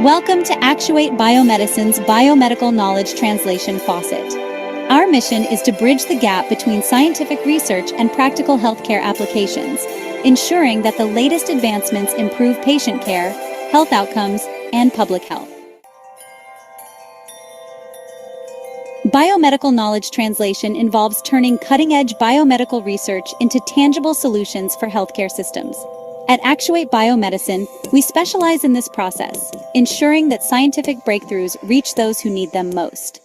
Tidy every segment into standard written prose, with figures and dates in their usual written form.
Welcome to Actuate Biomedicine's Biomedical Knowledge Translation Faucet. Our mission is to bridge the gap between scientific research and practical healthcare applications, ensuring that the latest advancements improve patient care, health outcomes, and public health. Biomedical knowledge translation involves turning cutting-edge biomedical research into tangible solutions for healthcare systems. At Actuate Biomedicine, we specialize in this process, ensuring that scientific breakthroughs reach those who need them most.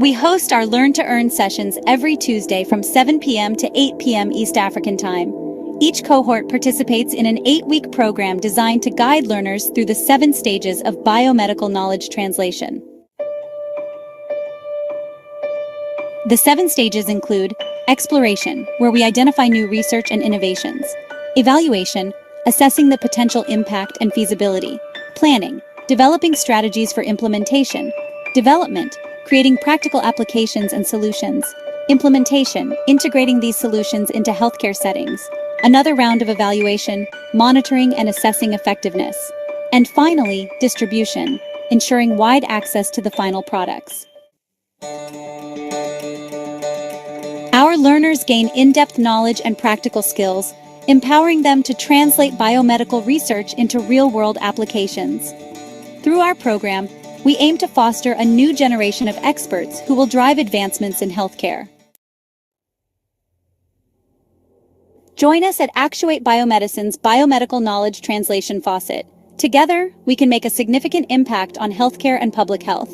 We host our Learn to Earn sessions every Tuesday from 7 p.m. to 8 p.m. East African Time. Each cohort participates in an 8-week program designed to guide learners through the 7 stages of biomedical knowledge translation. The 7 stages include exploration, where we identify new research and innovations; evaluation, assessing the potential impact and feasibility; planning, developing strategies for implementation; development, creating practical applications and solutions; implementation, integrating these solutions into healthcare settings; another round of evaluation, monitoring and assessing effectiveness; and finally, distribution, ensuring wide access to the final products. Our learners gain in-depth knowledge and practical skills, empowering them to translate biomedical research into real-world applications. Through our program, we aim to foster a new generation of experts who will drive advancements in healthcare. Join us at Actuate Biomedicine's Biomedical Knowledge Translation Faucet. Together, we can make a significant impact on healthcare and public health.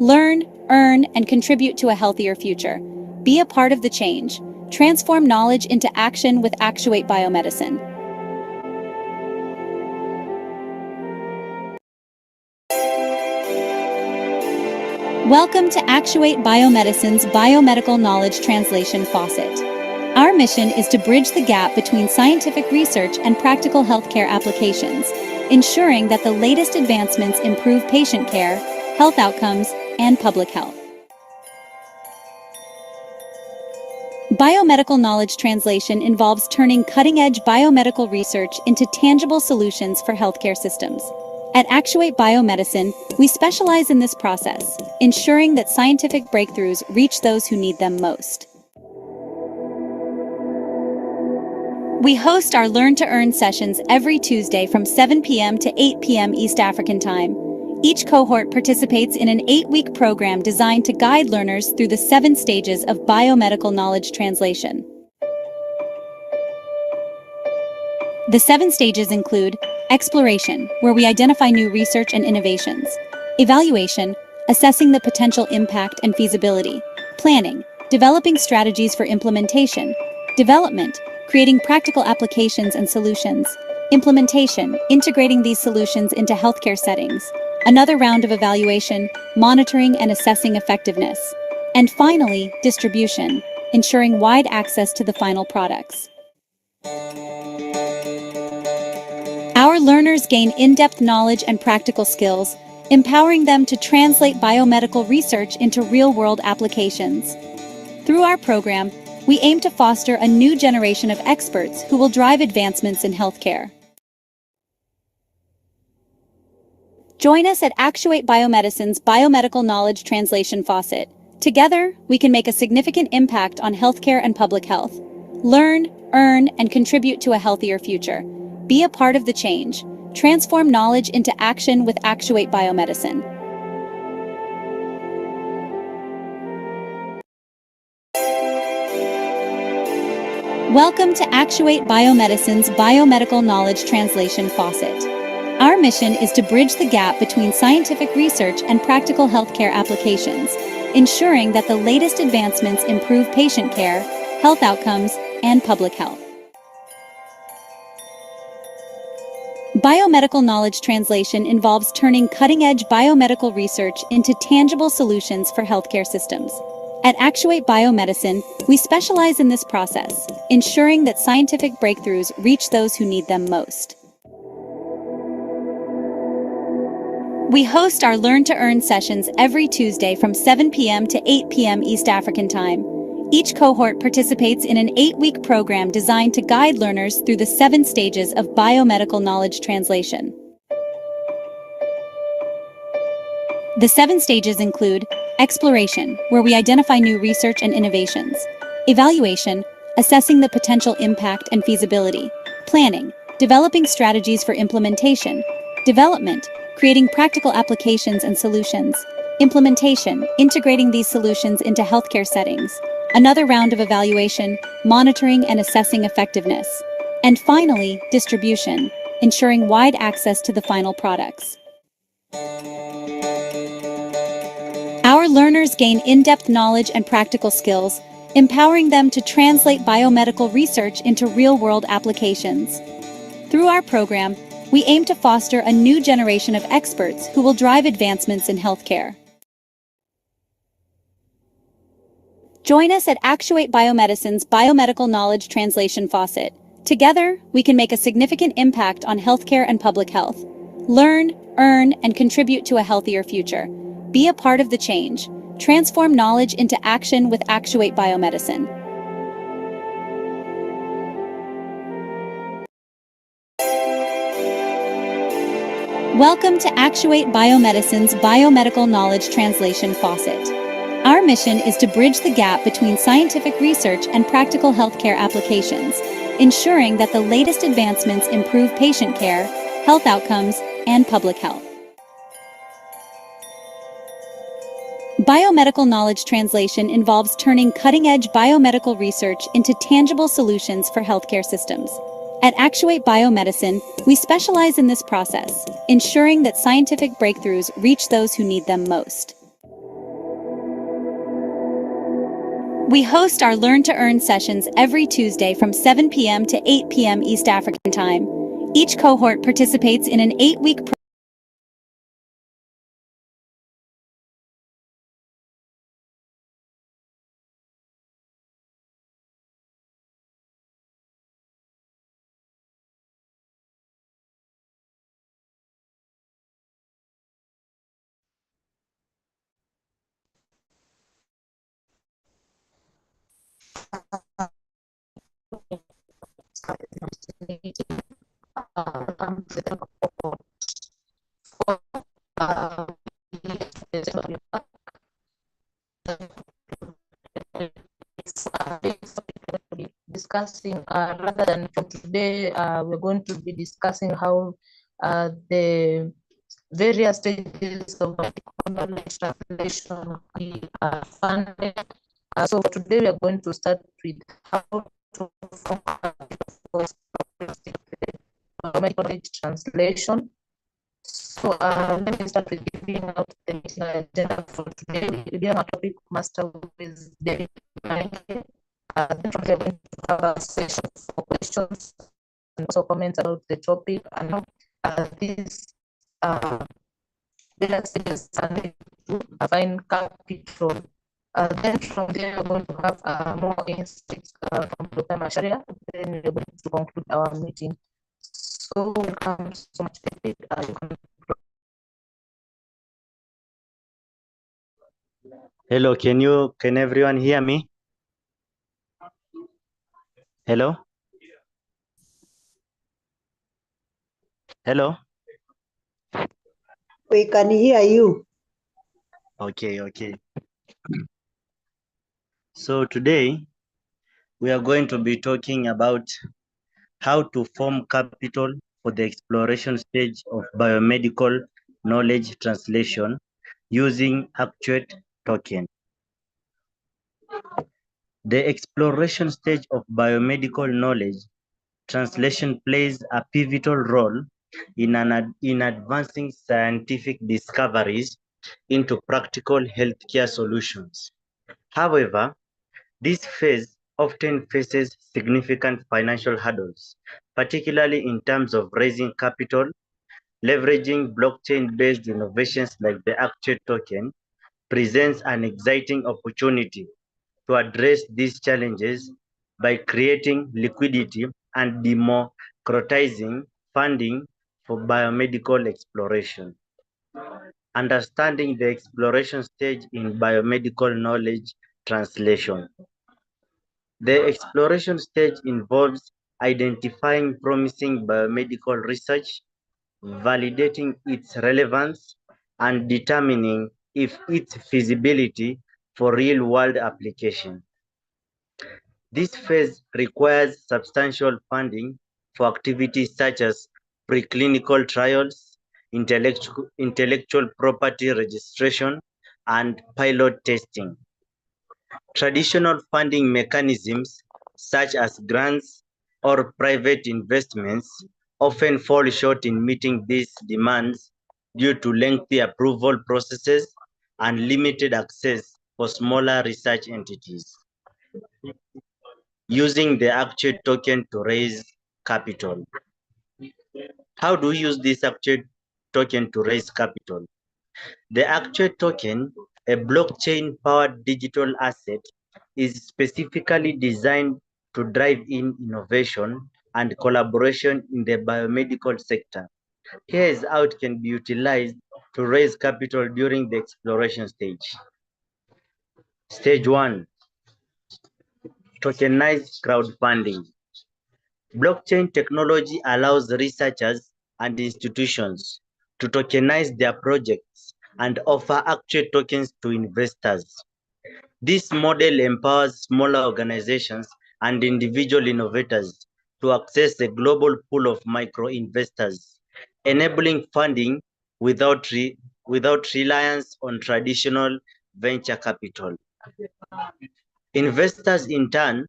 Learn, earn, and contribute to a healthier future. Be a part of the change. Transform knowledge into action with Actuate Biomedicine. Welcome to Actuate Biomedicine's Biomedical Knowledge Translation Faucet. Our mission is to bridge the gap between scientific research and practical healthcare applications, ensuring that the latest advancements improve patient care, health outcomes, and public health. Biomedical knowledge translation involves turning cutting-edge biomedical research into tangible solutions for healthcare systems. At Actuate Biomedicine, we specialize in this process, ensuring that scientific breakthroughs reach those who need them most. We host our Learn to Earn sessions every Tuesday from 7 p.m. to 8 p.m. East African Time. Each cohort participates in an 8-week program designed to guide learners through the 7 stages of biomedical knowledge translation. The 7 stages include exploration, where we identify new research and innovations; evaluation, assessing the potential impact and feasibility; planning, developing strategies for implementation; development, creating practical applications and solutions; implementation, integrating these solutions into healthcare settings; another round of evaluation, monitoring and assessing effectiveness; and finally, distribution, ensuring wide access to the final products. Our learners gain in-depth knowledge and practical skills, empowering them to translate biomedical research into real-world applications. Through our program, we aim to foster a new generation of experts who will drive advancements in healthcare. Join us at Actuate Biomedicine's Biomedical Knowledge Translation Faucet. Together, we can make a significant impact on healthcare and public health. Learn, earn, and contribute to a healthier future. Be a part of the change. Transform knowledge into action with Actuate Biomedicine. Welcome to Actuate Biomedicine's Biomedical Knowledge Translation Faucet. Our mission is to bridge the gap between scientific research and practical healthcare applications, ensuring that the latest advancements improve patient care, health outcomes, and public health. Biomedical knowledge translation involves turning cutting-edge biomedical research into tangible solutions for healthcare systems. At Actuate Biomedicine, we specialize in this process, ensuring that scientific breakthroughs reach those who need them most. We host our Learn to Earn sessions every Tuesday from 7 p.m. to 8 p.m. East African Time. Each cohort participates in an 8-week program designed to guide learners through the 7 stages of biomedical knowledge translation. The 7 stages include exploration, where we identify new research and innovations; evaluation, assessing the potential impact and feasibility; planning, developing strategies for implementation; development, creating practical applications and solutions; implementation, integrating these solutions into healthcare settings; another round of evaluation, monitoring and assessing effectiveness; and finally, distribution, ensuring wide access to the final products. Our learners gain in-depth knowledge and practical skills, empowering them to translate biomedical research into real-world applications. Through our program, we aim to foster a new generation of experts who will drive advancements in healthcare. Join us at Actuate Biomedicine's Biomedical Knowledge Translation Faucet. Together, we can make a significant impact on healthcare and public health. Learn, earn, and contribute to a healthier future. Be a part of the change. Transform knowledge into action with Actuate Biomedicine. Welcome to Actuate Biomedicine's Biomedical Knowledge Translation Faucet. Our mission is to bridge the gap between scientific research and practical healthcare applications, ensuring that the latest advancements improve patient care, health outcomes, and public health. Biomedical knowledge translation involves turning cutting-edge biomedical research into tangible solutions for healthcare systems. At Actuate Biomedicine, we specialize in this process, ensuring that scientific breakthroughs reach those who need them most. We host our Learn to Earn sessions every Tuesday from 7 p.m. to 8 p.m. East African Time. Each cohort participates in an 8-week program. Discussing rather than from today, we're going to be discussing how the various stages of knowledge translation are funded. So today we are going to start with how to form medical knowledge translation. So let me start with giving out the agenda for today. We begin our topic master with David. Then from there, we're going to have a session for questions and also comments about the topic and how these data stages are linked to find capital. Then from there, we're going to have more insights from Dr. Masharia. Then we're going to conclude our meeting. So welcome so much, David. Hello, can everyone hear me? Hello? Hello? We can hear you. Okay. So today we are going to be talking about how to form capital for the exploration stage of biomedical knowledge translation using Actuate token. The exploration stage of biomedical knowledge translation plays a pivotal role in advancing scientific discoveries into practical healthcare solutions. However, this phase often faces significant financial hurdles, particularly in terms of raising capital. Leveraging blockchain-based innovations like the Actuate token presents an exciting opportunity to address these challenges by creating liquidity and democratizing funding for biomedical exploration. Understanding the exploration stage in biomedical knowledge translation. The exploration stage involves identifying promising biomedical research, validating its relevance, and determining if its feasibility for real-world application. This phase requires substantial funding for activities such as preclinical trials, intellectual property registration, and pilot testing. Traditional funding mechanisms such as grants or private investments often fall short in meeting these demands due to lengthy approval processes and limited access for smaller research entities. Using the Actuate token to raise capital. How do we use this Actuate token to raise capital? The Actuate token, a blockchain-powered digital asset, is specifically designed to drive in innovation and collaboration in the biomedical sector. Here is how it can be utilized to raise capital during the exploration stage. Stage 1, tokenized crowdfunding. Blockchain technology allows researchers and institutions to tokenize their projects and offer actual tokens to investors. This model empowers smaller organizations and individual innovators to access a global pool of micro-investors, enabling funding without reliance on traditional venture capital. Investors, in turn,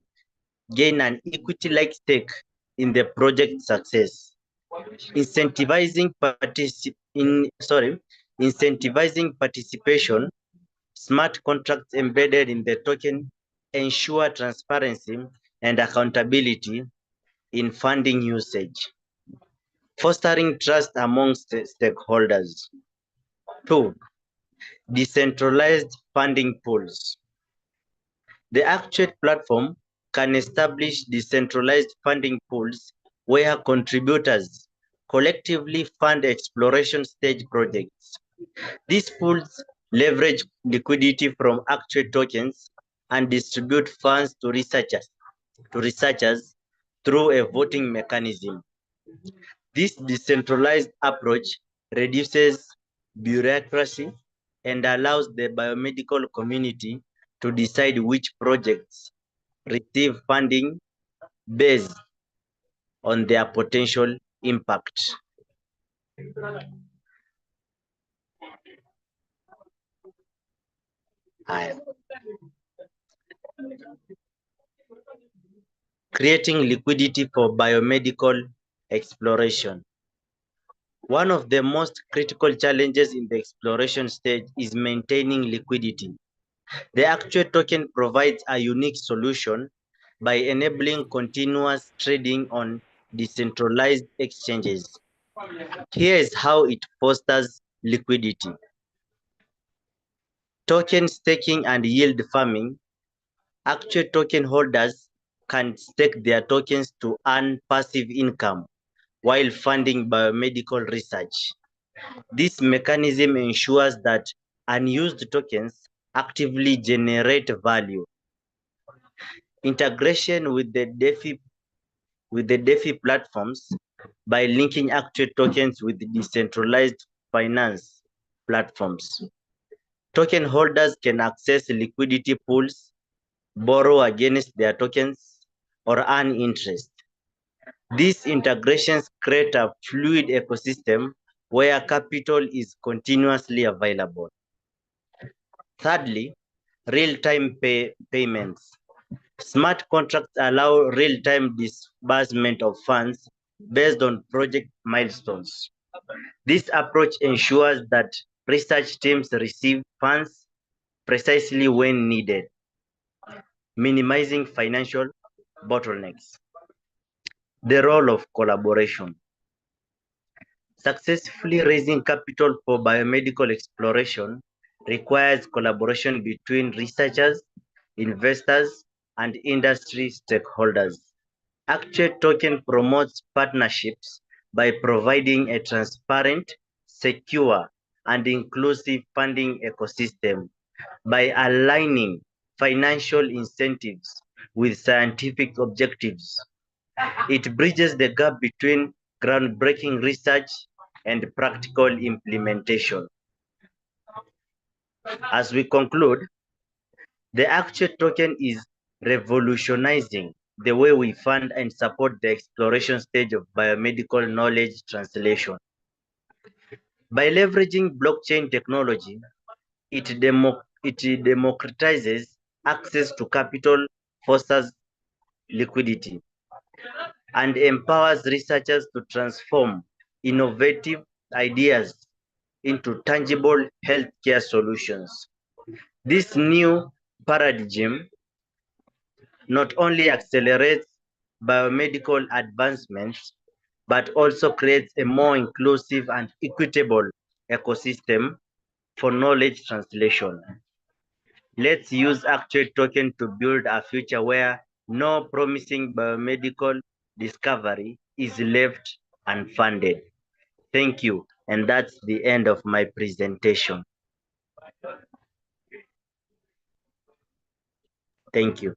gain an equity-like stake in the project's success, incentivizing participation. Smart contracts embedded in the token ensure transparency and accountability in funding usage, fostering trust amongst stakeholders. 2. Decentralized funding pools. The Actuate platform can establish decentralized funding pools where contributors collectively fund exploration stage projects. These pools leverage liquidity from Actuate tokens and distribute funds to researchers through a voting mechanism. This decentralized approach reduces bureaucracy and allows the biomedical community to decide which projects receive funding based on their potential impact. Creating liquidity for biomedical exploration. One of the most critical challenges in the exploration stage is maintaining liquidity. The Actuate token provides a unique solution by enabling continuous trading on decentralized exchanges. Here is how it fosters liquidity. Token staking and yield farming. Actuate token holders can stake their tokens to earn passive income while funding biomedical research. This mechanism ensures that unused tokens actively generate value. Integration with the DeFi platforms by linking Actuate tokens with decentralized finance platforms. Token holders can access liquidity pools, borrow against their tokens, or earn interest. These integrations create a fluid ecosystem where capital is continuously available. Thirdly, real-time payments. Smart contracts allow real-time disbursement of funds based on project milestones. This approach ensures that research teams receive funds precisely when needed, minimizing financial bottlenecks. The role of collaboration. Successfully raising capital for biomedical exploration requires collaboration between researchers, investors, and industry stakeholders. Actuate token promotes partnerships by providing a transparent, secure, and inclusive funding ecosystem by aligning financial incentives with scientific objectives. It bridges the gap between groundbreaking research and practical implementation. As we conclude, the Actuate token is revolutionizing the way we fund and support the exploration stage of biomedical knowledge translation. By leveraging blockchain technology, it democratizes access to capital, fosters liquidity, and empowers researchers to transform innovative ideas into tangible healthcare solutions. This new paradigm not only accelerates biomedical advancements, but also creates a more inclusive and equitable ecosystem for knowledge translation. Let's use Actuate token to build a future where no promising biomedical discovery is left unfunded. Thank you. And that's the end of my presentation. Thank you.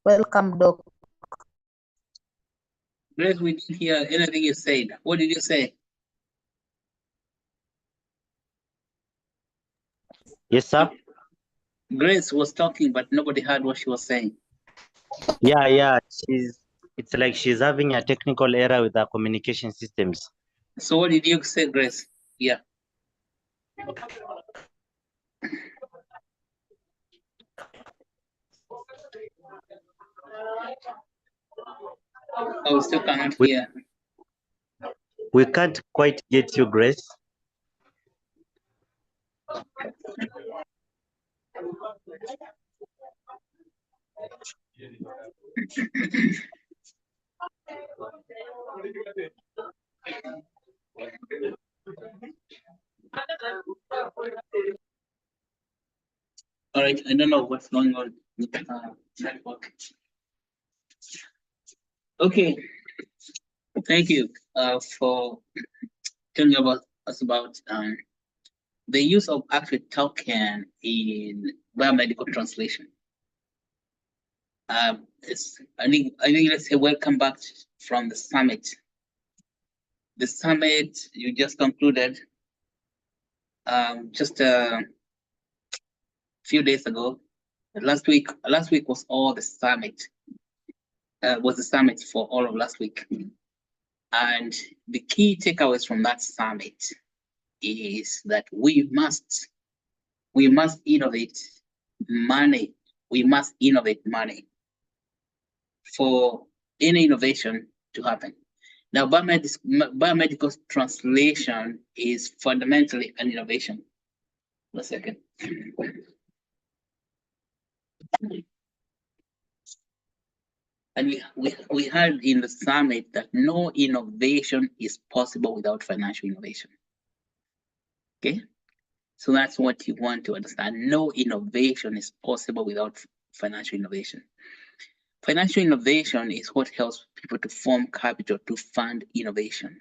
Welcome, Doc. Grace, we didn't hear anything you said. What did you say? Yes, sir. Grace was talking, but nobody heard what she was saying. Yeah. It's like she's having a technical error with her communication systems. So what did you say, Grace? Yeah. I still cannot hear. We can't quite get you, Grace. All right, I don't know what's going on with the network. Okay, thank you for telling us about the use of Actuate token in biomedical translation. I think let's say welcome back from the summit. The summit you just concluded just a few days ago. Last week was all the summit. Was the summit for all of last week. And the key takeaways from that summit is that we must innovate money. We must innovate money for any innovation to happen. Now, biomedical translation is fundamentally an innovation. One second. And we heard in the summit that no innovation is possible without financial innovation. Okay, so that's what you want to understand. No innovation is possible without financial innovation. Financial innovation is what helps people to form capital to fund innovation.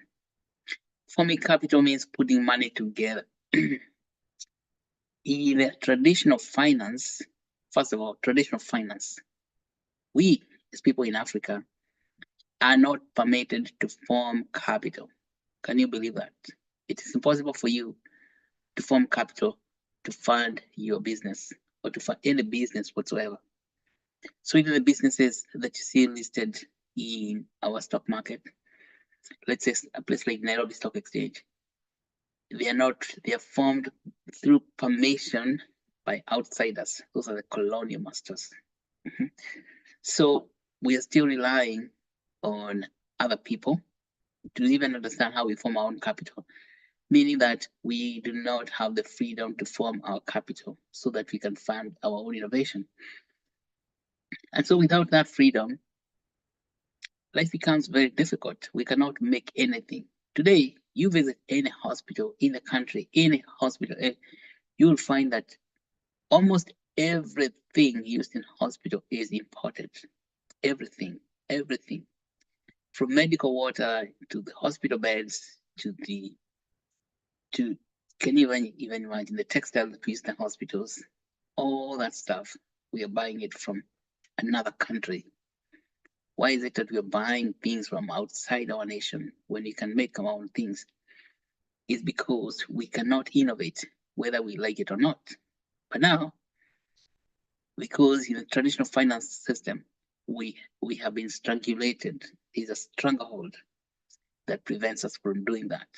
Forming capital means putting money together. In the traditional finance, first of all, traditional finance, we as people in Africa are not permitted to form capital. Can you believe that? It is impossible for you to form capital to fund your business or to fund any business whatsoever. So even the businesses that you see listed in our stock market, let's say a place like Nairobi Stock Exchange, they are formed through permission by outsiders. Those are the colonial masters. So we are still relying on other people to even understand how we form our own capital. meaning that we do not have the freedom to form our capital so that we can fund our own innovation. And so without that freedom, life becomes very difficult. We cannot make anything. Today, you visit any hospital in the country, any hospital, you will find that almost everything used in hospital is imported. Everything, everything. From medical water to the hospital beds to can you even imagine the textile that we use in the hospitals? All that stuff, we are buying it from another country. Why is it that we are buying things from outside our nation when we can make our own things? It's because we cannot innovate, whether we like it or not. But now, because in the traditional finance system, we have been strangulated. There's a stranglehold that prevents us from doing that.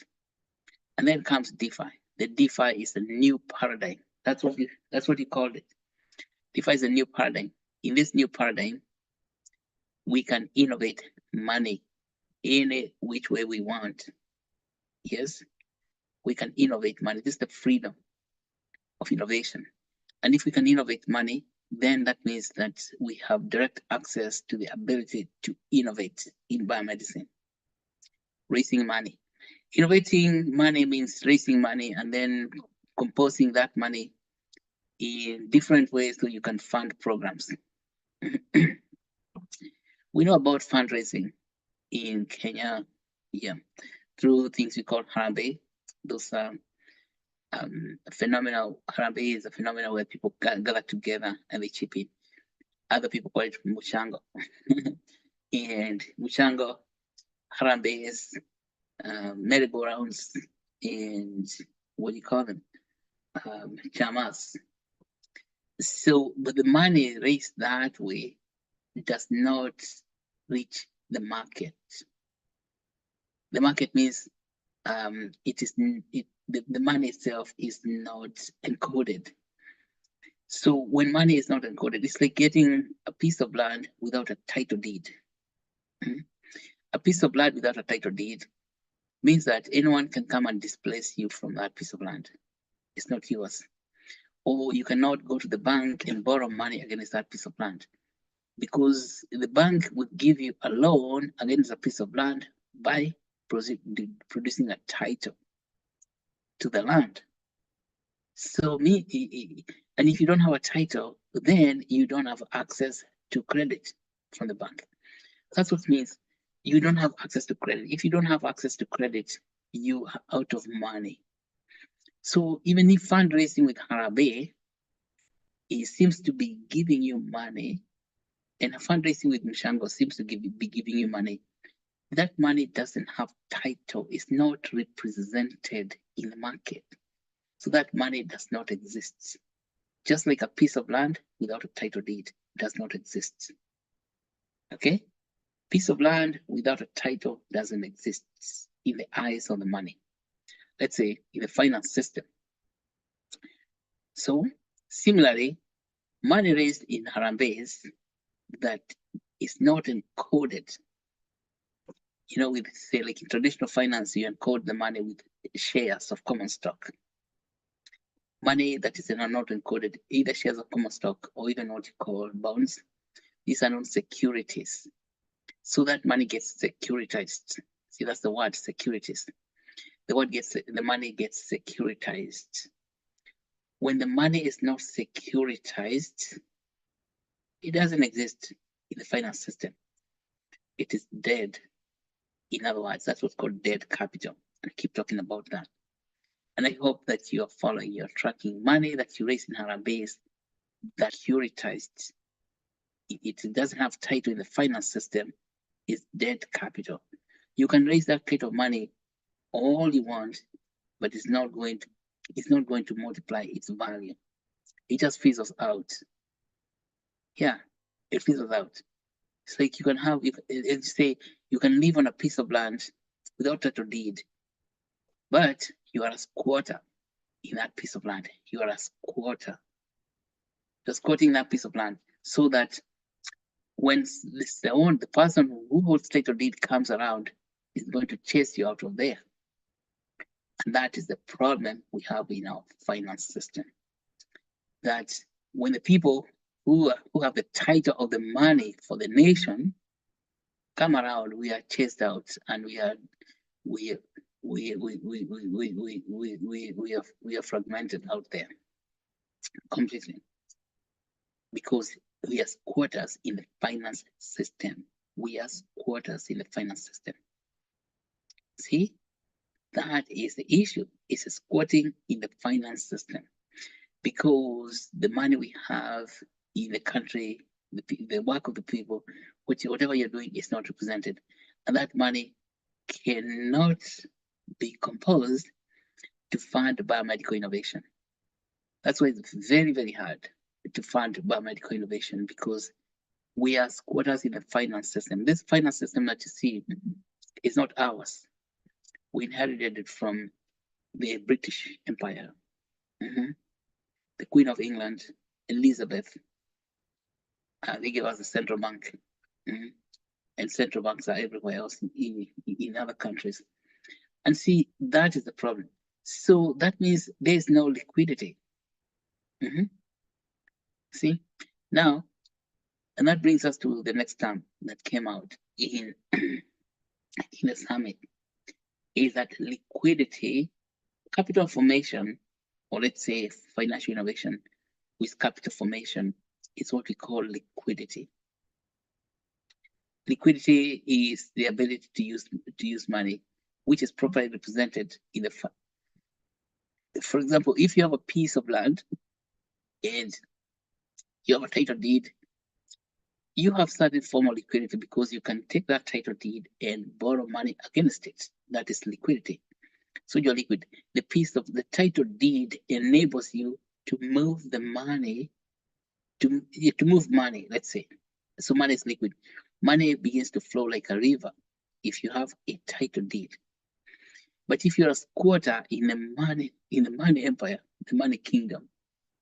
And then comes DeFi. The DeFi is a new paradigm. That's what you called it. DeFi is a new paradigm. In this new paradigm, we can innovate money any which way we want. Yes, we can innovate money. This is the freedom of innovation. And if we can innovate money, then that means that we have direct access to the ability to innovate in biomedicine. Raising money. Innovating money means raising money and then composing that money in different ways so you can fund programs. We know about fundraising in Kenya, through things we call Harambee. Those are phenomenal. Harambee is a phenomenon where people gather together and they chip in. Other people call it Mushango. And Mushango, Harambees, merry-go-rounds, and what do you call them? Chamas. So, but the money raised that way does not reach the market. The market means the money itself is not encoded. So when money is not encoded, it's like getting a piece of land without a title deed. A piece of land without a title deed means that anyone can come and displace you from that piece of land. It's not yours. Or you cannot go to the bank and borrow money against that piece of land, because the bank would give you a loan against a piece of land by producing a title to the land. So and if you don't have a title, then you don't have access to credit from the bank. That's what it means. You don't have access to credit. If you don't have access to credit, you are out of money. So even if fundraising with Harambee, it seems to be giving you money, and fundraising with Mushango seems to be giving you money, that money doesn't have title, it's not represented in the market. So that money does not exist. Just like a piece of land without a title deed does not exist. Okay? Piece of land without a title doesn't exist in the eyes of the money. Let's say in the finance system. So similarly, money raised in Harambees that is not encoded. You know, with say like in traditional finance, you encode the money with shares of common stock. Money that is not encoded, either shares of common stock or even what you call bonds. These are not securities. So that money gets securitized. See, that's the word, securities. The money gets securitized. When the money is not securitized, it doesn't exist in the finance system. It is dead. In other words, that's what's called dead capital. And I keep talking about that. And I hope that you are following, you're tracking money that you raise in Harambees that securitized. It doesn't have title in the finance system. It's dead capital. You can raise that kind of money all you want, but it's not going to multiply its value. It just fizzles out. Yeah, it fizzles out. It's like you can live on a piece of land without title deed, but you are a squatter in that piece of land. You are a squatter. Just squatting that piece of land so that when the person who holds title deed comes around is going to chase you out of there. And that is the problem we have in our finance system. That when the people who have the title of the money for the nation come around, we are chased out, and we are fragmented out there completely, because we are squatters in the finance system. We are squatters in the finance system. See, that is the issue. It's squatting in the finance system, because the money we have in the country, the work of the people, whatever you're doing is not represented, and that money cannot be composed to fund biomedical innovation. That's why it's very, very hard to fund biomedical innovation, because we are squatters in the finance system. This finance system that you see is not ours. We inherited it from the British Empire. The Queen of England, Elizabeth, they gave us the central bank. And central banks are everywhere else in other countries. And see, that is the problem. So that means there's no liquidity. See, now, and that brings us to the next term that came out in the summit, is that liquidity, capital formation, or let's say financial innovation with capital formation, is what we call liquidity. Liquidity is the ability to use money, which is properly represented in the fund. For example, if you have a piece of land and you have a title deed, you have certain form of liquidity, because you can take that title deed and borrow money against it. That is liquidity. So you're liquid. The piece of the title deed enables you to move the money, to move money, let's say. So money is liquid. Money begins to flow like a river if you have a title deed. But if you're a squatter in the money empire, the money kingdom,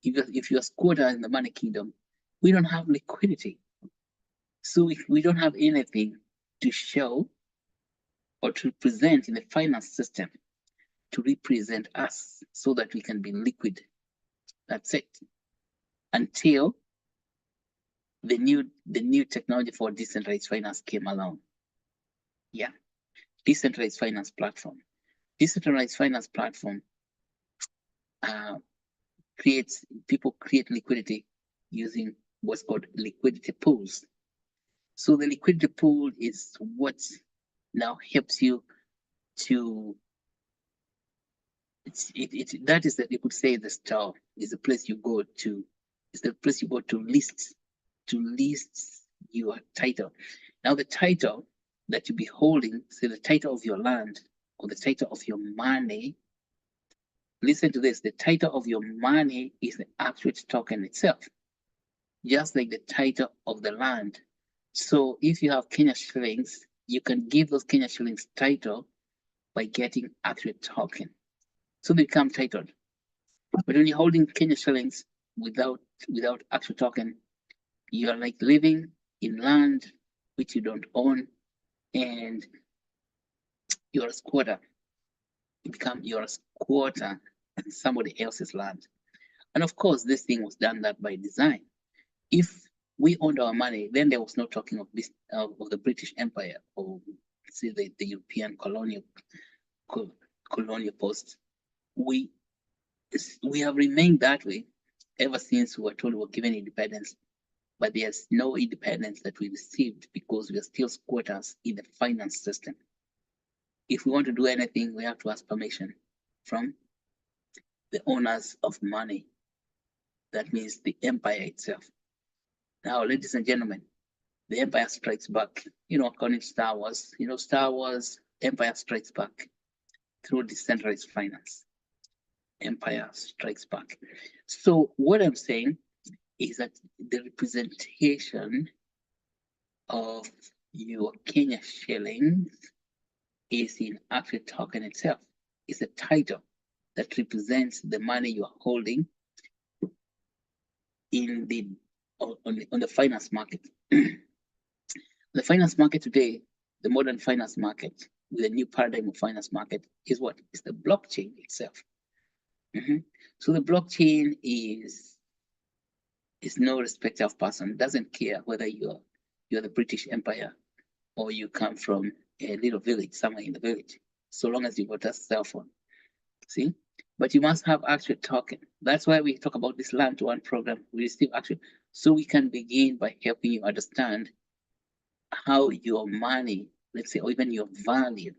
if you're a squatter in the money kingdom, we don't have liquidity. So we don't have anything to show or to present in the finance system to represent us so that we can be liquid. That's it. Until the new technology for decentralized finance came along. Yeah, decentralized finance platform. Decentralized finance platform people create liquidity using what's called liquidity pools. So the liquidity pool is what now helps you to, that is that you could say the store is the place you go to, is the place you go to list your title. Now the title that you be holding, say the title of your land or the title of your money, listen to this, the title of your money is the Actuate token itself, just like the title of the land. So if you have Kenya shillings, you can give those Kenya shillings title by getting Actuate token. So they become titled. But when you're holding Kenya shillings without Actuate token, you are like living in land which you don't own, and you're a squatter. You're a squatter in somebody else's land. And of course, this thing was done that by design. If we owned our money, then there was no talking of this of the British Empire, or say the European colonial post. We have remained that way ever since we were told we were given independence. But there's no independence that we received, because we are still squatters in the finance system. If we want to do anything, we have to ask permission from the owners of money. That means the empire itself. Now, ladies and gentlemen, the Empire Strikes Back. According to Star Wars, Star Wars, Empire Strikes Back through decentralized finance. Empire Strikes Back. So what I'm saying is that the representation of your Kenya shillings is in Actuate token itself. It's a title that represents the money you are holding in on the finance market. The finance market today, the modern finance market, with a new paradigm of finance market is what? It's the blockchain itself. So the blockchain is no respecter of person. It doesn't care whether you're the British Empire or you come from a little village somewhere in the village, so long as you've got a cell phone. See? But you must have actual token. That's why we talk about this Learn to Earn program. We receive actual, so we can begin by helping you understand how your money, let's say, or even your value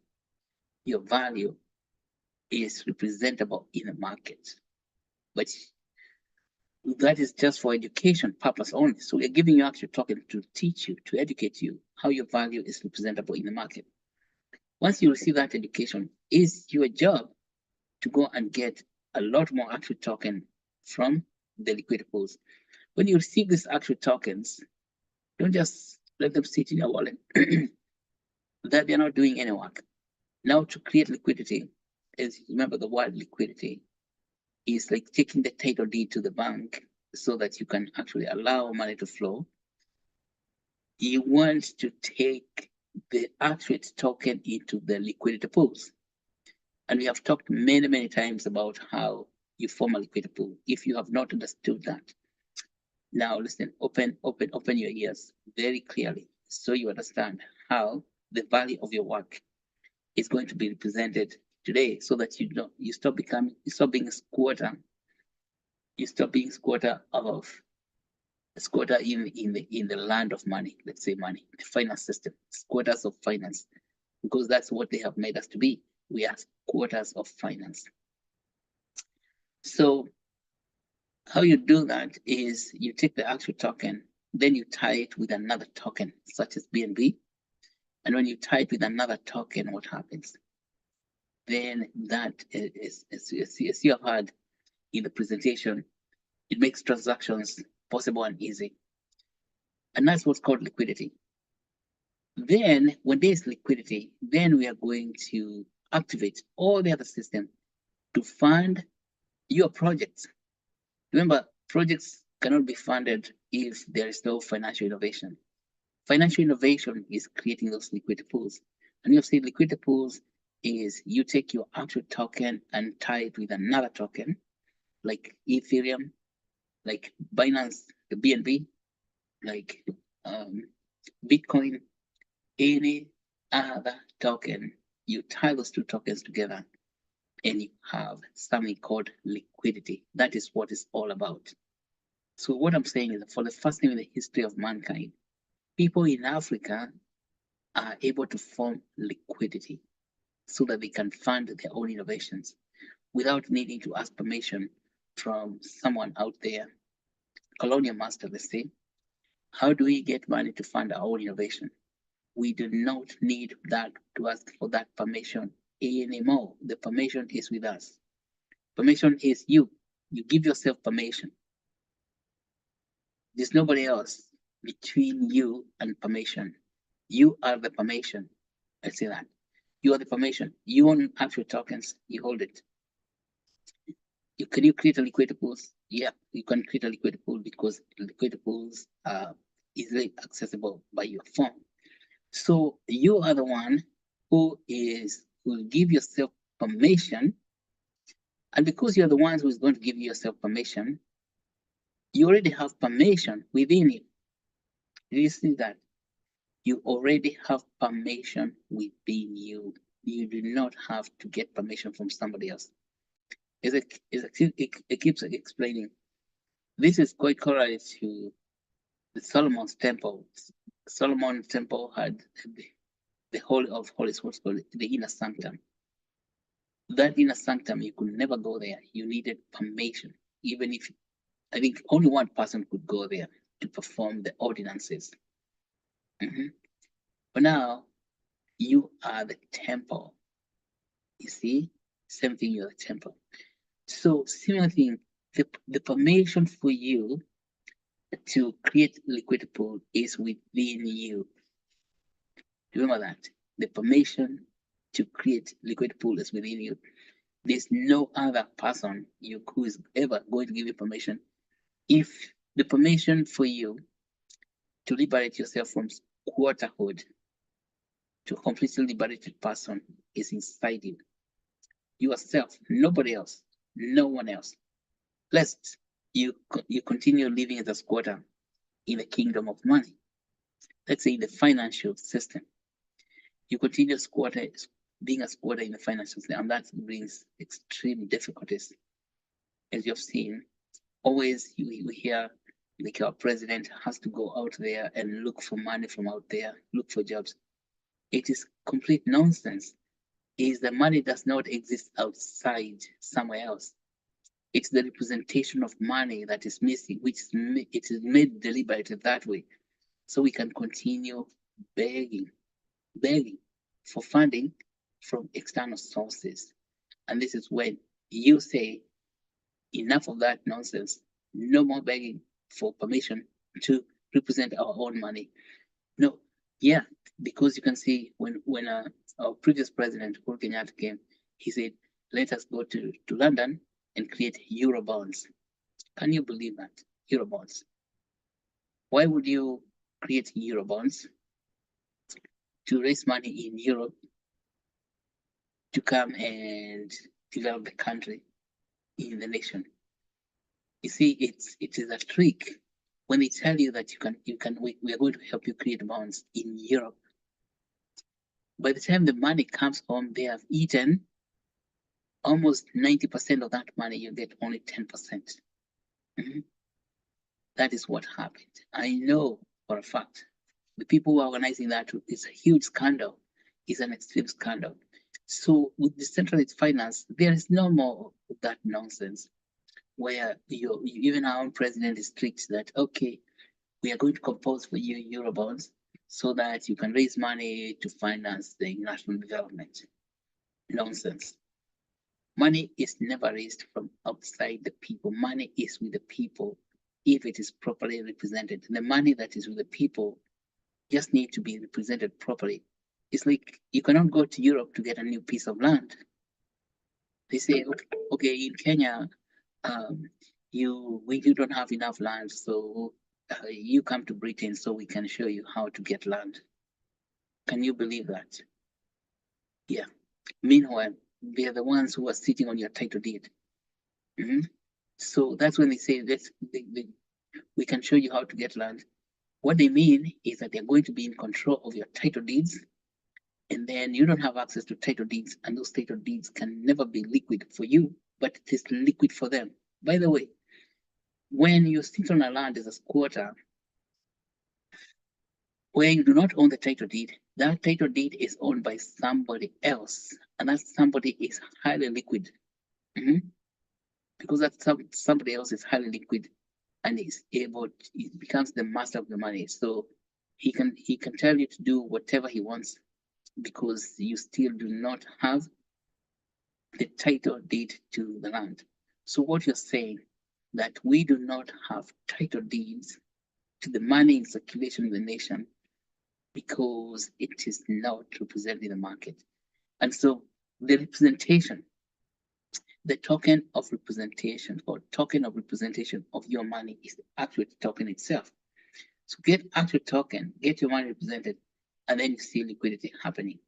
is representable in the market. But that is just for education purpose only. So we're giving you actual token to teach you, to educate you how your value is representable in the market. Once you receive that education, it's your job to go and get a lot more actual token from the liquidity pools. When you receive these actual tokens, don't just let them sit in your wallet. That they're not doing any work. Now to create liquidity, as remember the word liquidity is like taking the title deed to the bank so that you can actually allow money to flow. You want to take the Actuate token into the liquidity pools. And we have talked many, many times about how you form a liquidity pool. If you have not understood that, now listen, open your ears very clearly so you understand how the value of your work is going to be represented today, so that you stop being a squatter. You stop being squatter in the land of money, let's say money, the finance system, squatters of finance, because that's what they have made us to be. We are squatters of finance. So how you do that is you take the actual token, then you tie it with another token, such as BNB. And when you tie it with another token, what happens? Then that is, as you have heard in the presentation, it makes transactions possible and easy. And that's what's called liquidity. Then when there's liquidity, then we are going to activate all the other systems to fund your projects. Remember, projects cannot be funded if there is no financial innovation. Financial innovation is creating those liquidity pools. And you've seen liquidity pools is you take your actual token and tie it with another token, like Ethereum, like Binance, the BNB, like Bitcoin, any other token. You tie those two tokens together and you have something called liquidity. That is what it's all about. So what I'm saying is that for the first time in the history of mankind, people in Africa are able to form liquidity so that they can fund their own innovations without needing to ask permission from someone out there. Colonial master, let's say, how do we get money to fund our own innovation? We do not need that to ask for that permission anymore. The permission is with us. Permission is you. You give yourself permission. There's nobody else between you and permission. You are the permission. Let's say that. You are the permission. You own actual tokens. You hold it. Can you create a liquidity pool? Yeah, you can create a liquidity pool because liquidity pools are easily accessible by your phone. So you are the one who will give yourself permission. And because you're the ones who is going to give yourself permission, you already have permission within you. Do you see that? You already have permission within you. You do not have to get permission from somebody else. It keeps explaining. This is quite correlated to the Solomon's temple. Solomon's temple had the Holy of Holies, what's called the inner sanctum. That inner sanctum, you could never go there. You needed permission. Even if, I think only one person could go there to perform the ordinances. But now, you are the temple. You see? Same thing, you're the temple. So, similar thing, the permission for you to create liquidity pool is within you. Remember that. The permission to create liquidity pool is within you. There's no other person who is ever going to give you permission. If the permission for you to liberate yourself from squatterhood to a completely liberated person is inside you. Yourself, nobody else, no one else. Lest you continue living as a squatter in the kingdom of money. Let's say in the financial system. You continue being a squatter in the financial system, and that brings extreme difficulties. As you've seen, always we hear like our president has to go out there and look for money from out there, look for jobs. It is complete nonsense. Is the money does not exist outside somewhere else. It's the representation of money that is missing, which it is made deliberately that way. So we can continue begging for funding from external sources. And this is when you say, enough of that nonsense, no more begging for permission to represent our own money. No, yeah, because you can see when our previous president, Uhuru Kenyatta, came, he said, let us go to London and create Eurobonds. Can you believe that? Eurobonds. Why would you create Eurobonds? To raise money in Europe to come and develop the country in the nation. You see, it is a trick when they tell you that we are going to help you create bonds in Europe. By the time the money comes home, they have eaten almost 90% of that money. You get only 10%. That is what happened. I know for a fact the people who are organizing that is a huge scandal. It's an extreme scandal. So with decentralized finance, there is no more of that nonsense where even our own president is strict that, okay, we are going to compose for you Eurobonds so that you can raise money to finance the national development. Nonsense. Money is never raised from outside the people. Money is with the people if it is properly represented. The money that is with the people just need to be represented properly. It's like you cannot go to Europe to get a new piece of land. They say, okay, in Kenya, you don't have enough land, so you come to Britain so we can show you how to get land. Can you believe that? Yeah. Meanwhile, they're the ones who are sitting on your title deed. So that's when they say that we can show you how to get land. What they mean is that they're going to be in control of your title deeds, and then you don't have access to title deeds, and those title deeds can never be liquid for you, but it is liquid for them. By the way, when you sit on a land as a squatter, where you do not own the title deed, that title deed is owned by somebody else, and that somebody is highly liquid. Because that somebody else is highly liquid and it becomes the master of the money. So he can tell you to do whatever he wants because you still do not have the title deed to the land. So what you're saying that we do not have title deeds to the money in circulation in the nation because it is not represented in the market. And so the representation, the token of representation or token of representation of your money is the Actuate token itself. So get Actuate token, get your money represented, and then you see liquidity happening.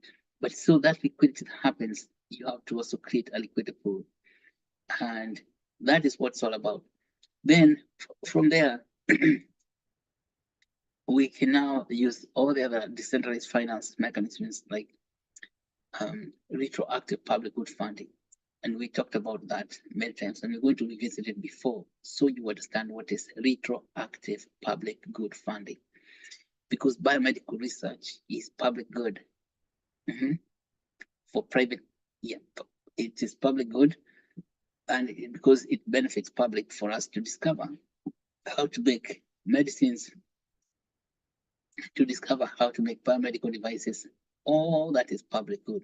But so that liquidity happens, you have to also create a liquidity pool. And that is what it's all about. Then from there, we can now use all the other decentralized finance mechanisms like retroactive public good funding. And we talked about that many times, and we're going to revisit it before so you understand what is retroactive public good funding. Because biomedical research is public good. For private, yeah, it is public good, and because it benefits public for us to discover how to make medicines, to discover how to make biomedical devices, all that is public good.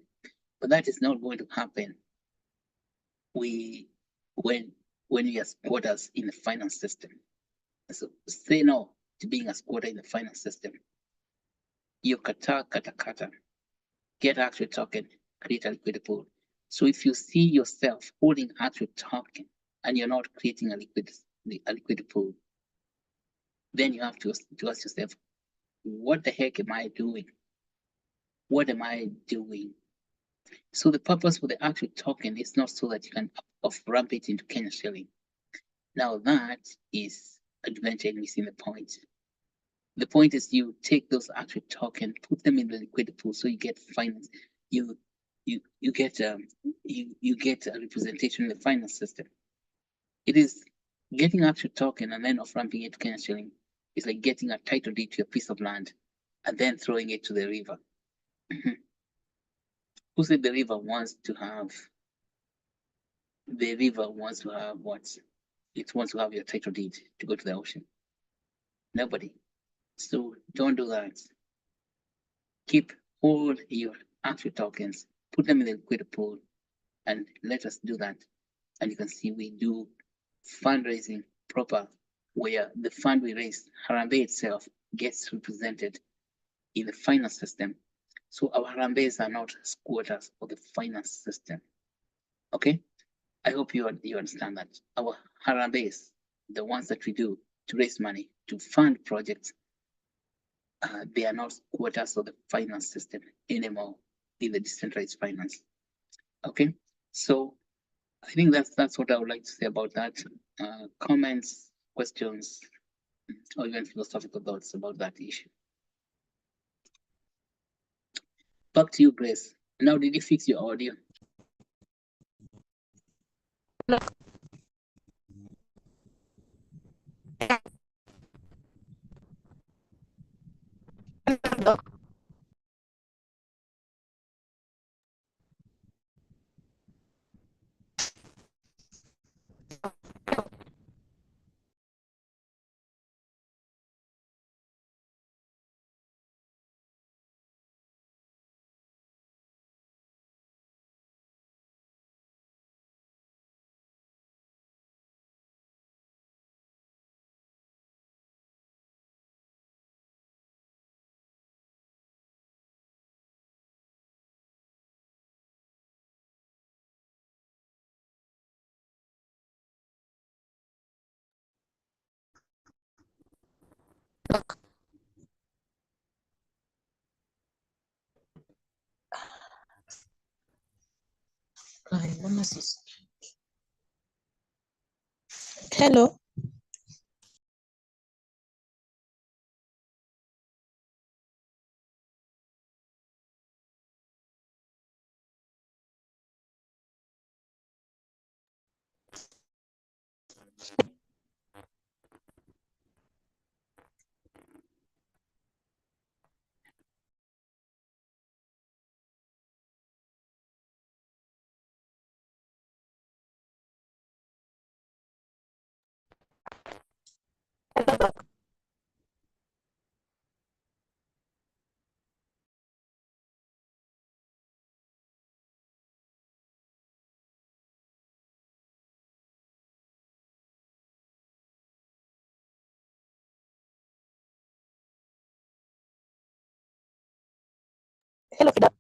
But that is not going to happen when we are squatters in the finance system. So say no to being a squatter in the finance system. You kata, get Actuate token, create a liquidity pool. So if you see yourself holding Actuate token and you're not creating a liquidity pool, then you have to ask yourself, what the heck am I doing? what am I doing? So the purpose for the Actuate token is not so that you can off-ramp it into Kenya shilling. Now that is adventure missing the point. The point is you take those Actuate token, put them in the liquidity pool, so you get finance. You get a representation in the finance system. It is getting Actuate token and then off-ramping it to Kenya shilling. It's like getting a title deed to a piece of land and then throwing it to the river. Who said the river wants to have? The river wants to have what? It wants to have your title deed to go to the ocean. Nobody. So don't do that. Keep all your Actuate tokens, put them in the liquidity pool, and let us do that. And you can see we do fundraising proper, where the fund we raise, Harambee itself, gets represented in the finance system. So our Harambees are not squatters of the finance system. Okay? I hope you understand that. Our Harambees, the ones that we do to raise money, to fund projects, they are not squatters of the finance system anymore in the decentralized finance. Okay? So I think that's what I would like to say about that. Comments, questions, or even philosophical thoughts about that issue. Back to you, Grace. Now, did you fix your audio? Hello. Hello, Frida.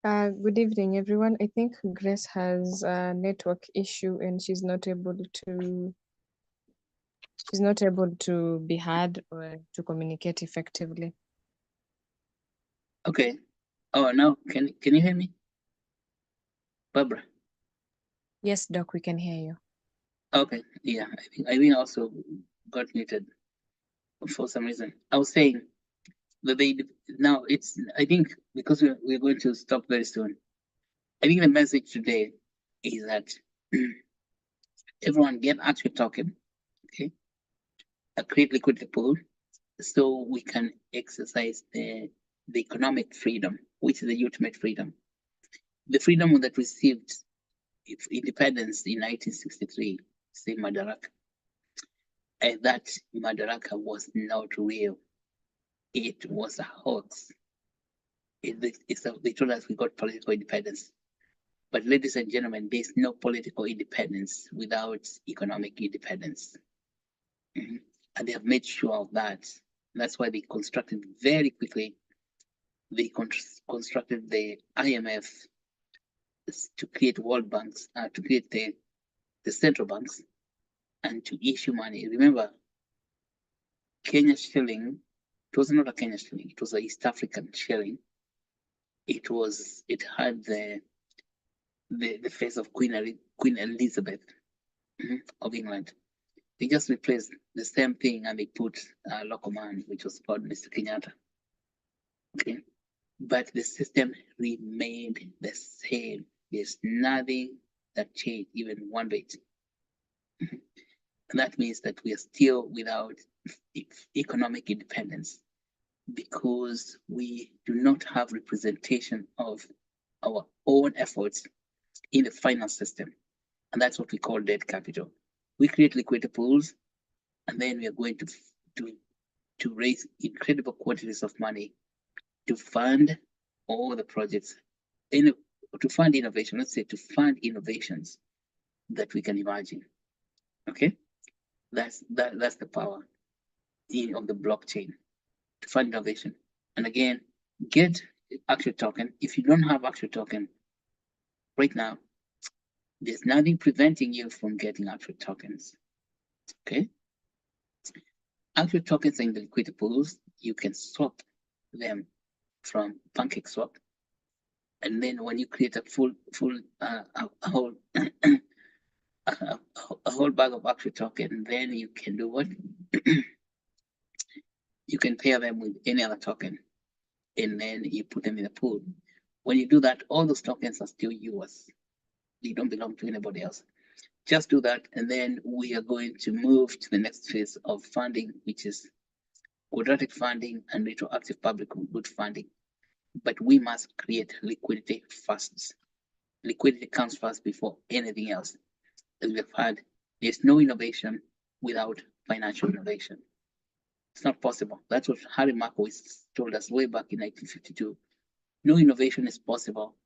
Good evening, everyone. I think Grace has a network issue and she's not able to be heard or to communicate effectively. Okay. Oh, now can you hear me, Barbara? Yes, Doc, we can hear you. Okay. Yeah, I think Irene also got muted for some reason. I was saying that now it's, I think because we're going to stop very soon. I think the message today is that everyone get Actuate token, okay? Create liquidity pool so we can exercise the economic freedom, which is the ultimate freedom. The freedom that received its independence in 1963, say Madaraka, and that Madaraka was not real. It was a hoax. They told us we got political independence. But ladies and gentlemen, there's no political independence without economic independence. Mhm. And they have made sure of that. That's why they constructed very quickly, they constructed the IMF to create world banks, to create the central banks and to issue money. Remember, Kenya shilling, it was not a Kenya shilling, it was a East African shilling. It had the face of Queen Elizabeth of England. They just replaced the same thing and they put a local man, which was called Mr. Kenyatta. Okay. But the system remained the same. There's nothing that changed, even one bit. And that means that we are still without economic independence because we do not have representation of our own efforts in the finance system. And that's what we call debt capital. We create liquidity pools, and then we are going to raise incredible quantities of money to fund all the projects, to fund innovation, let's say to fund innovations that we can imagine. Okay, that's the power of the blockchain to fund innovation. And again, get Actuate token. If you don't have Actuate token right now, there's nothing preventing you from getting Actuate tokens. Okay, Actuate tokens are in the liquidity pools. You can swap them from PancakeSwap, and then when you create a a whole a whole bag of Actuate token, then you can do what? You can pair them with any other token, and then you put them in a pool. When you do that, all those tokens are still yours. They don't belong to anybody else. Just do that, and then we are going to move to the next phase of funding, which is quadratic funding and retroactive public good funding. But we must create liquidity first. Liquidity comes first before anything else. As we've had, there's no innovation without financial innovation. It's not possible. That's what Harry Markowitz told us way back in 1952. No innovation is possible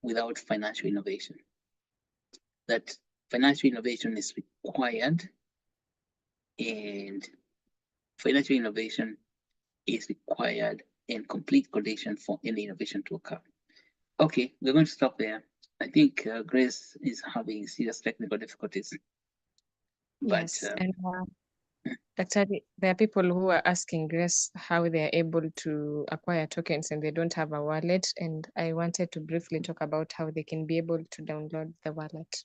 without financial innovation. That financial innovation is required, and financial innovation is required and complete condition for any innovation to occur. Okay, we're going to stop there. I think Grace is having serious technical difficulties. Yes, But, and actually, there are people who are asking Grace how they are able to acquire tokens and they don't have a wallet. And I wanted to briefly talk about how they can be able to download the wallet.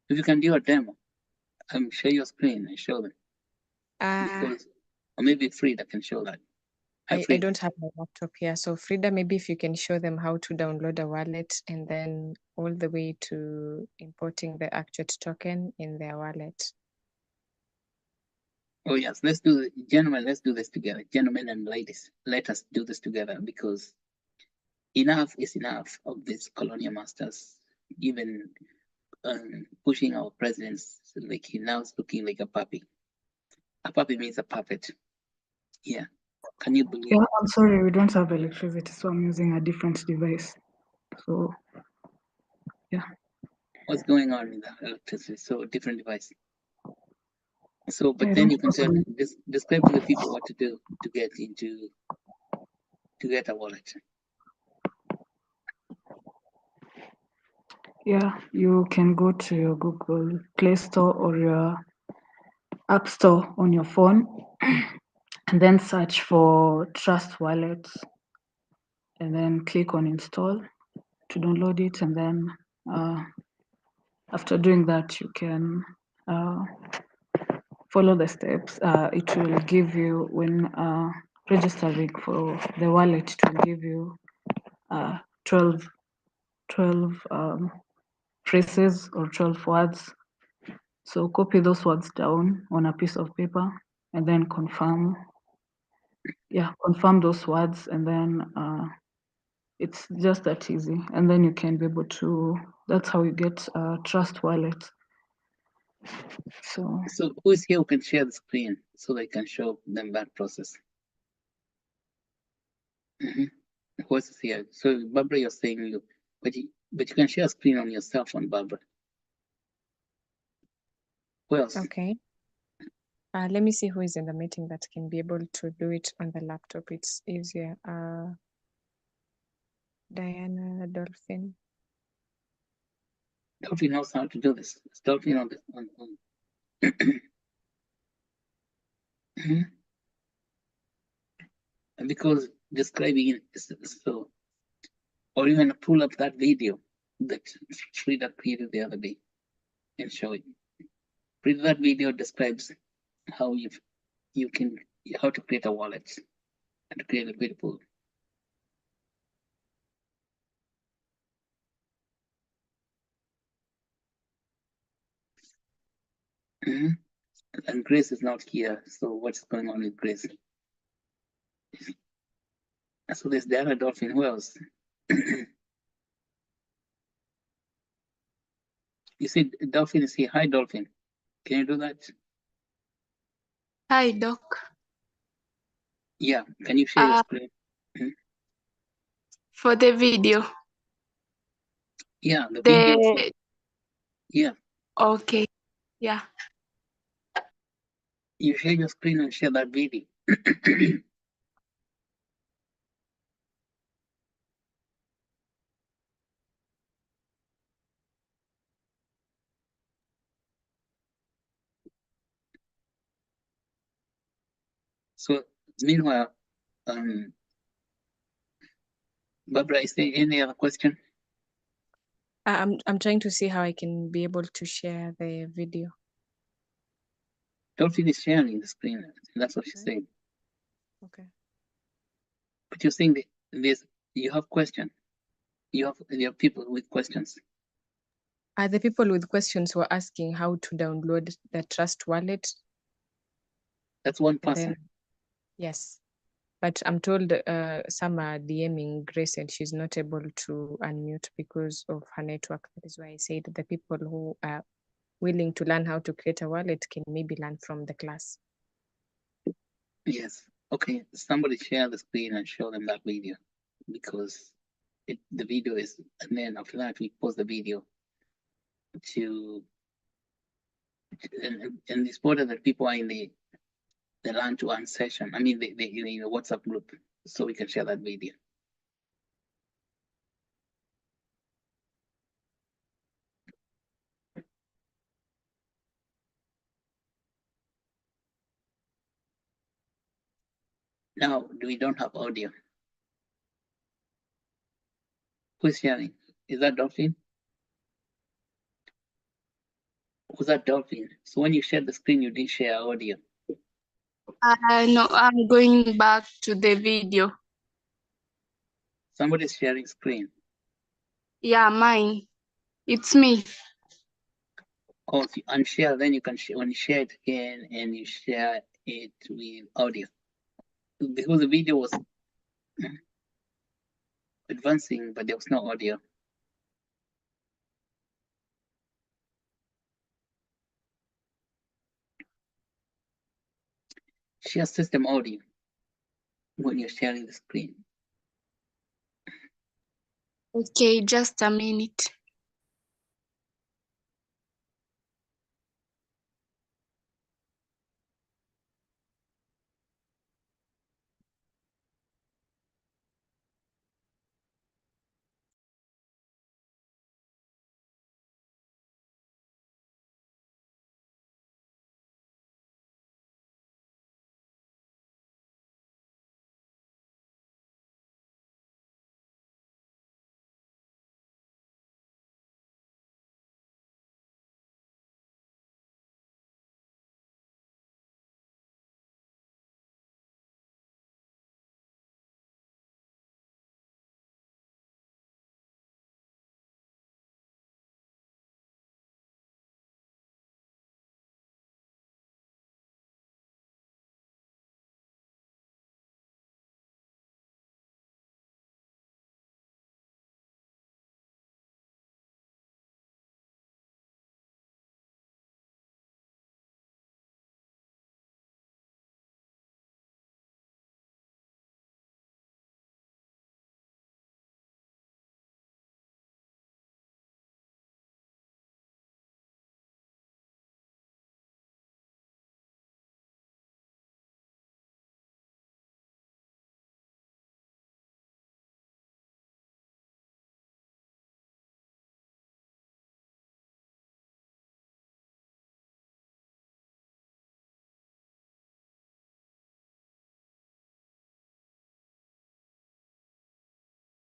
if you can do a demo, share your screen and show them. Uh, Because, or maybe Frida can show that. I don't have my laptop here. So Frida, maybe if you can show them how to download a wallet and then all the way to importing the Actuate token in their wallet. Oh yes, let's do it. Gentlemen, let's do this together. Gentlemen and ladies, let us do this together because enough is enough of these colonial masters, even pushing our presidents like he now is looking like a puppy. A puppy means a puppet. Yeah. Can you believe? Yeah, I'm sorry, we don't have electricity, so I'm using a different device. So, yeah. What's going on with the electricity? So different device. So, but I then don't you can tell, know. describe to the people what to do to get a wallet. Yeah, you can go to your Google Play Store or your App Store on your phone and then search for Trust Wallet and then click on install to download it. And then after doing that, you can follow the steps. It will give you, when registering for the wallet, it will give you 12 phrases or 12 words. So copy those words down on a piece of paper and then confirm. Yeah, confirm those words, and then It's just that easy. And then you can be able to, that's how you get Trust Wallet. So who is here who can share the screen so they can show them that process? Who else is here? So Barbara, you're saying you, but you can share a screen on your cell phone, Barbara. Who else? Okay. Let me see who is in the meeting that can be able to do it on the laptop. It's easier. Diana, Dolphin. Dolphin knows how to do this. It's Dolphin on the And because describing it is so, or even pull up that video that Frida created the other day and show it. Frida, that video describes how you can how to create a wallet and to create a liquidity pool. And Grace is not here, so what's going on with Grace? So there's Diana, Dolphin. Who else? You see, Dolphin is here. Hi, Dolphin. Can you do that? Hi, Doc. Yeah. Can you share your screen? For the video. Yeah, the video. Yeah. Okay. Yeah. You share your screen and share that video. So meanwhile, Barbara, is there any other question? I'm trying to see how I can be able to share the video. Dolphin is sharing the screen. That's what she Okay. said. Okay. But you're saying that you have question. You have people with questions. The people with questions were asking how to download the Trust Wallet. That's one And person. then, yes, but I'm told some are DMing Grace and she's not able to unmute because of her network. That is why I said the people who are willing to learn how to create a wallet can maybe learn from the class. Yes. Okay. Somebody share the screen and show them that video because the video is, and then after that we post the video to and it's important that people are in the learn to earn session. I mean the WhatsApp group so we can share that video. Now we don't have audio. Who's sharing? Is that Dolphin? Was that Dolphin? So when you shared the screen, you didn't share audio. No, I'm going back to the video. Somebody's sharing screen. Yeah, mine. It's me. Oh, if you unshare, then you can share when you share it again and you share it with audio. Because the video was advancing, but there was no audio. Share system audio when you're sharing the screen. Okay, just a minute.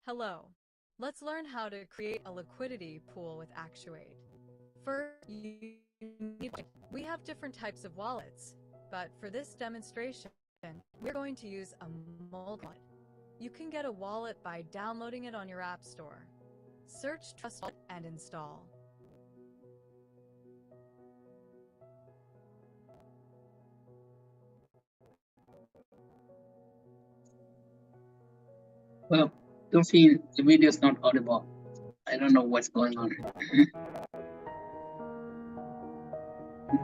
Hello. Let's learn how to create a liquidity pool with Actuate. First, we have different types of wallets, but for this demonstration, we're going to use a multi-wallet. You can get a wallet by downloading it on your app store. Search Trust Wallet and install. Well, don't feel the video is not audible. I don't know what's going on.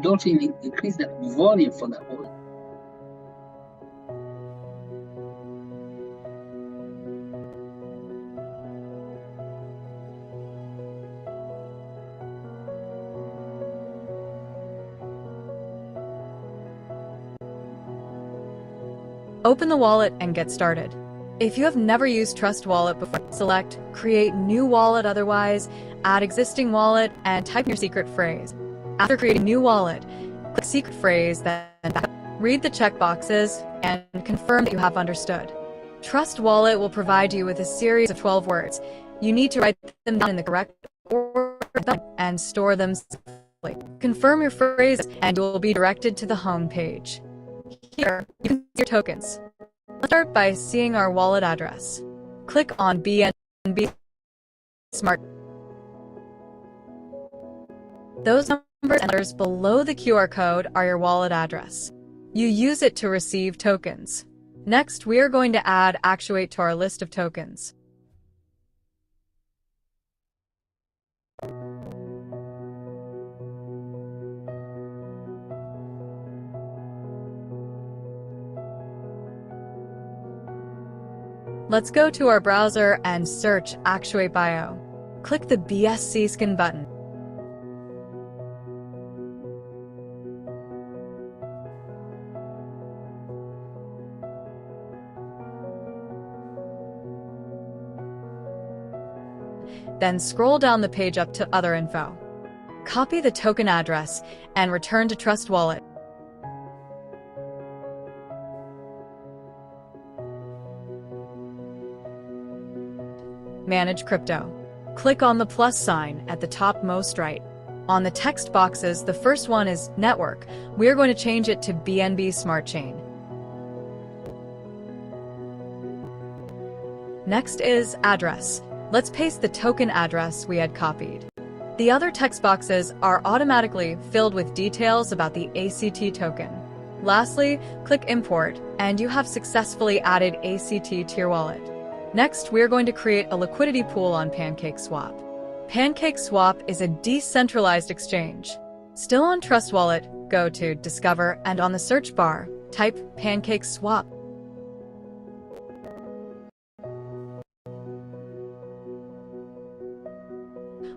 Don't feel increase the volume for the whole. Open the wallet and get started. If you have never used Trust Wallet before, select Create New Wallet, otherwise, add existing wallet, and type your secret phrase. After creating new wallet, click secret phrase, then read the checkboxes and confirm that you have understood. Trust Wallet will provide you with a series of 12 words. You need to write them down in the correct order and store them safely. Confirm your phrases and you will be directed to the home page. Here, you can see your tokens. Let's start by seeing our wallet address. Click on BNB Smart. Those numbers and letters below the QR code are your wallet address. You use it to receive tokens. Next, we are going to add Actuate to our list of tokens. Let's go to our browser and search Actuate Bio. Click the BSC skin button. Then scroll down the page up to Other Info. Copy the token address and return to Trust Wallet. Manage Crypto. Click on the plus sign at the top most right. On the text boxes, the first one is Network. We are going to change it to BNB Smart Chain. Next is Address. Let's paste the token address we had copied. The other text boxes are automatically filled with details about the ACT token. Lastly, click Import, and you have successfully added ACT to your wallet. Next, we're going to create a liquidity pool on PancakeSwap. PancakeSwap is a decentralized exchange. Still on Trust Wallet, go to Discover and on the search bar, type PancakeSwap.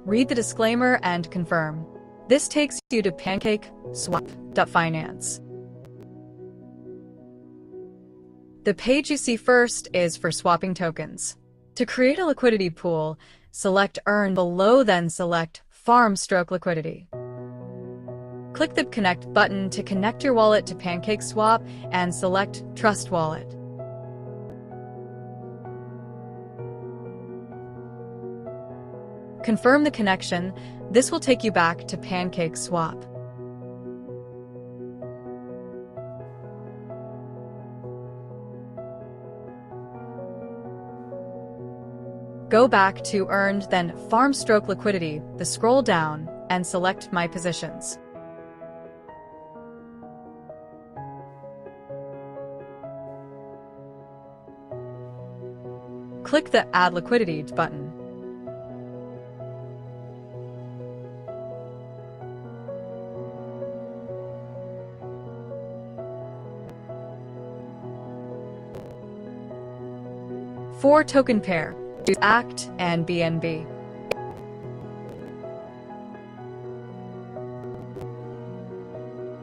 Read the disclaimer and confirm. This takes you to PancakeSwap.finance. The page you see first is for swapping tokens. To create a liquidity pool, select Earn below, then select Farm/Liquidity. Click the Connect button to connect your wallet to PancakeSwap and select Trust Wallet. Confirm the connection. This will take you back to PancakeSwap. Go back to Earned, then Farm/Liquidity, scroll down, and select My Positions. Click the Add Liquidity button. For token pair, use ACT and BNB.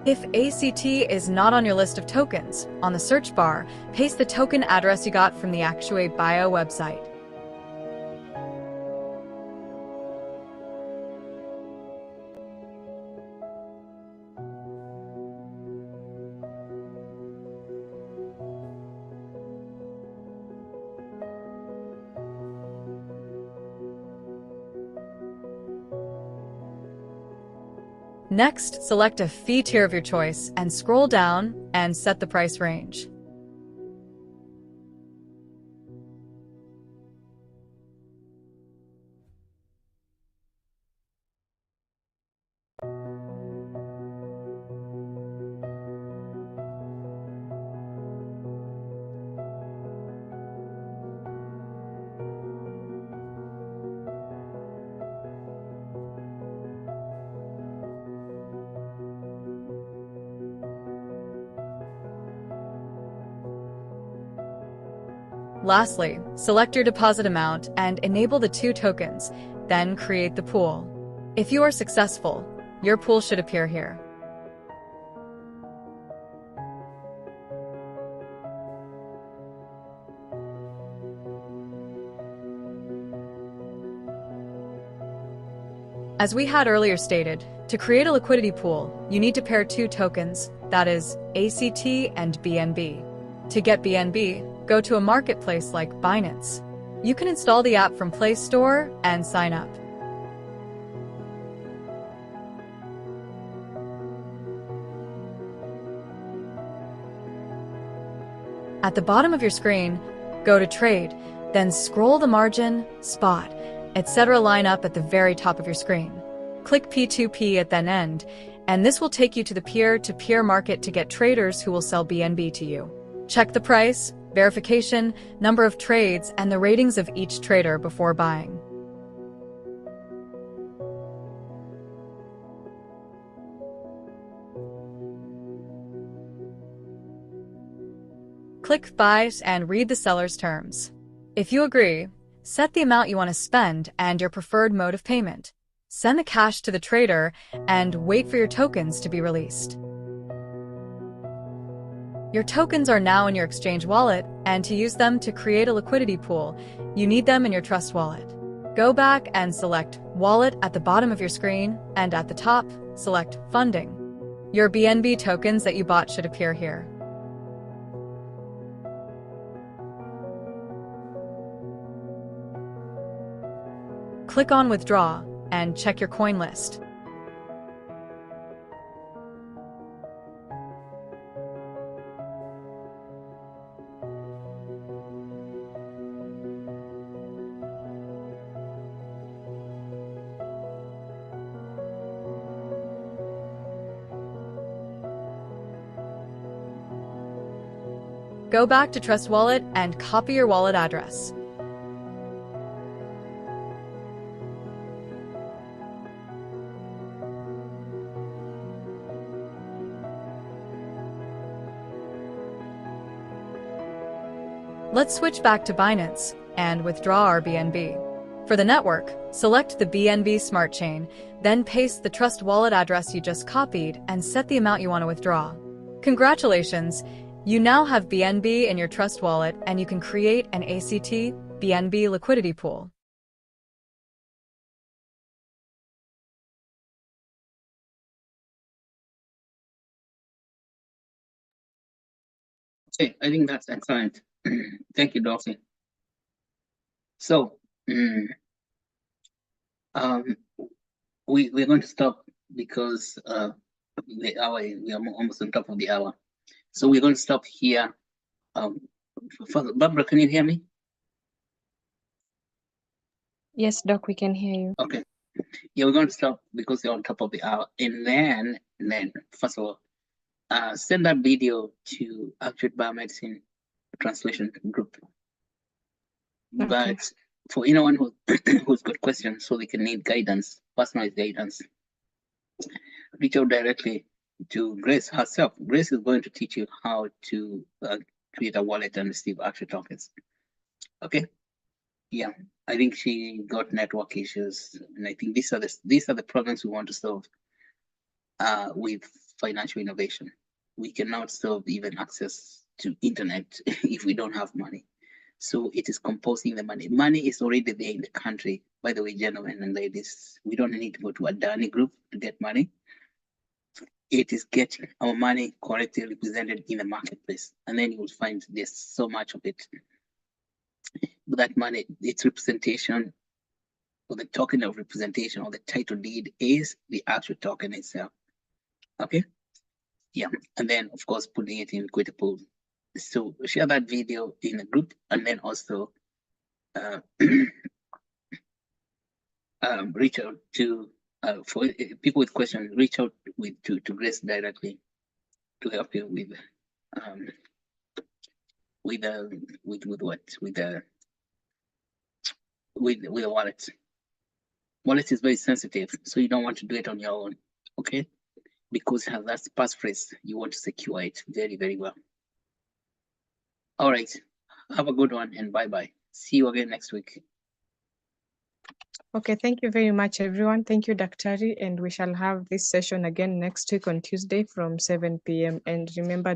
If ACT is not on your list of tokens, on the search bar, paste the token address you got from the Actuate Bio website. Next, select a fee tier of your choice and scroll down and set the price range. Lastly, select your deposit amount and enable the 2 tokens, then create the pool. If you are successful, your pool should appear here. As we had earlier stated, to create a liquidity pool, you need to pair 2 tokens, that is, ACT and BNB. To get BNB, go to a marketplace like Binance. You can install the app from Play Store and sign up. At the bottom of your screen, go to Trade, then scroll the margin, spot, etc. line up at the very top of your screen. Click P2P at then end, and this will take you to the peer-to-peer market to get traders who will sell BNB to you. Check the price, verification, number of trades, and the ratings of each trader before buying. Click Buy and read the seller's terms. If you agree, set the amount you want to spend and your preferred mode of payment. Send the cash to the trader and wait for your tokens to be released. Your tokens are now in your exchange wallet, and to use them to create a liquidity pool, you need them in your Trust wallet. Go back and select Wallet at the bottom of your screen, and at the top, select Funding. Your BNB tokens that you bought should appear here. Click on Withdraw and check your coin list. Go back to Trust Wallet and copy your wallet address. Let's switch back to Binance and withdraw our BNB. For the network, select the BNB Smart Chain, then paste the Trust Wallet address you just copied and set the amount you want to withdraw. Congratulations! You now have BNB in your Trust Wallet and you can create an ACT BNB liquidity pool. Okay, I think that's excellent. Thank you, Dorothy. So, we're going to stop because the hour, we are almost on top of the hour. So we're going to stop here. Barbara, can you hear me? Yes, Doc, we can hear you. Okay. Yeah, we're going to stop because we're on top of the hour. And then first of all, send that video to Actuate Biomedicine Translation Group. Okay. But for anyone who who's got questions, so they can need guidance, personalized guidance, reach out directly to Grace herself. Grace is going to teach you how to create a wallet and receive Actuate tokens. Okay. Yeah, I think she got network issues, and I think these are the problems we want to solve with financial innovation. We cannot solve even access to internet if we don't have money. So it is composing the money. Money is already there in the country. By the way, gentlemen and ladies, we don't need to go to a Adani group to get money. It is getting our money correctly represented in the marketplace, and then you will find there's so much of it. That money, its representation So the token of representation or the title deed is the actual token itself. Okay. Yeah. And then of course putting it in Equitable. So share that video in a group, and then also reach out to for people with questions, reach out to Grace directly to help you with what with a wallet. Wallet is very sensitive, so you don't want to do it on your own, okay? Because it has that passphrase, you want to secure it very, very well. All right, have a good one and bye-bye. See you again next week. Okay, thank you very much, everyone. Thank you, Daktari, and we shall have this session again next week on Tuesday from 7 p.m. And remember